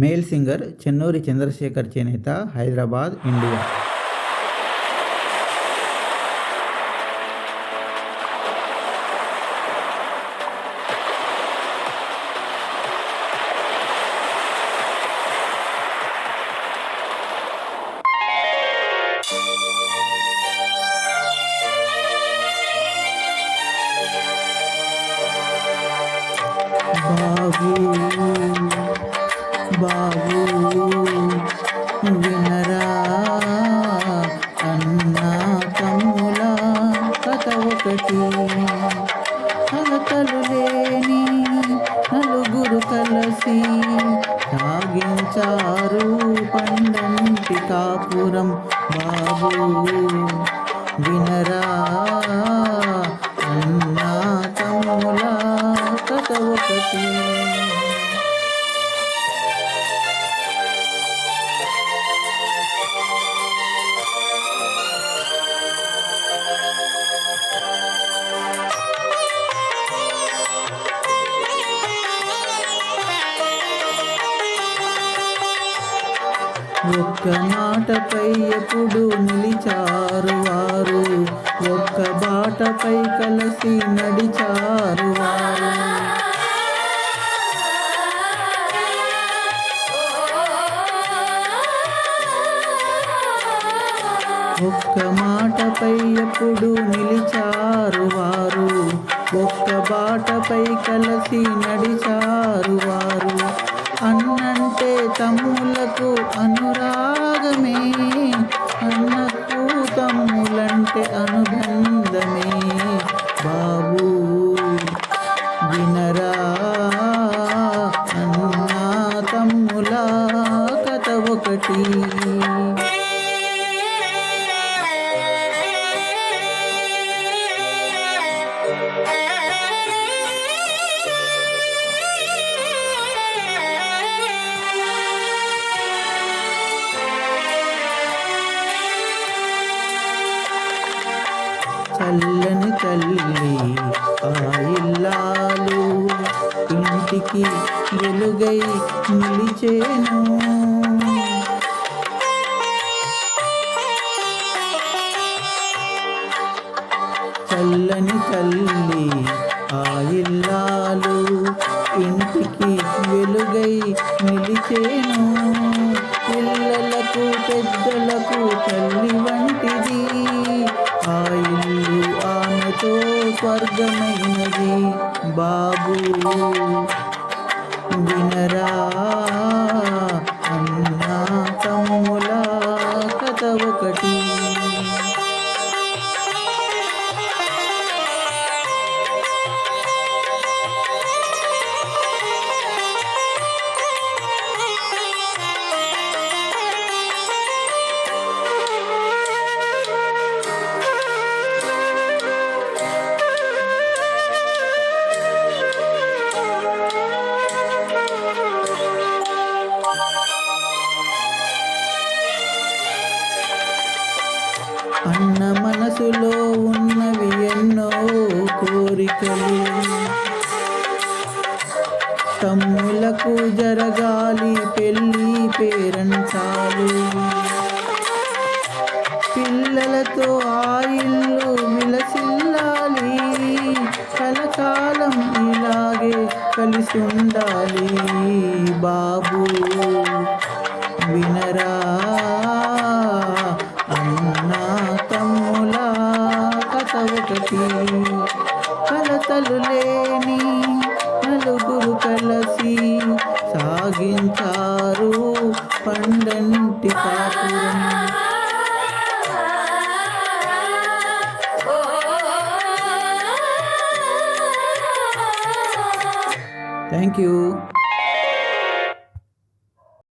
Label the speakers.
Speaker 1: Male singer Chennuri Chandrasekhar చేనేత, Hyderabad, India. బాబు బాబు వినరా అన్నా తమ్ముల కథ ఒకటి. కలతలు లేని నలుగురు కలిసి సాగించారు పండంటి కాపురం. బాబు వినరా అన్నా తమ్ముల కథ ఒకటి. ఒక్క మాటపై ఎప్పుడు నిలిచారు వారు, ఒక్క బాటపై కలిసి నడిచారు వారు. ఒక్క మాటపై ఎప్పుడు నిలిచారు వారు, ఒక్క బాటపై కలిసి నడిచారు వారు. అన్నంటే తమ్ములకు అనురాగమే, అన్నకు తమ్ములంటే అనుబంధమే. బాబు వినరా అన్నా తమ్ముల కథ ఒకటి. చల్లని తల్లి ఆ ఇల్లాలు ఇంటికి వెలుగై నిలిచేను. చల్లని తల్లి ఆ ఇల్లాలు ఇంటికి వెలుగై నిలిచేను. పిల్లలకు పెద్దలకు తల్లి వంటిది, ఆ ఇల్లు ఆమెతో స్వర్గమైనది. బాబు వినరా అన్నా తమ్ముల కథ ఒకటి. అన్న మనసులో ఉన్నవి ఎన్నో కోరికలు, తమ్ములకు జరగాలి పెళ్ళి పేరంటాలు. పిల్లలతో ఆ ఇల్లు విలసిల్లాలి, కలకాలం ఇలాగే కలిసి ఉండాలి. బాబు వినరా అన్నా తమ్ముల కథ ఒకటి. కలతలు లేని నలుగురు కలిసి సాగించారు పండంటి కాపురం. Thank you.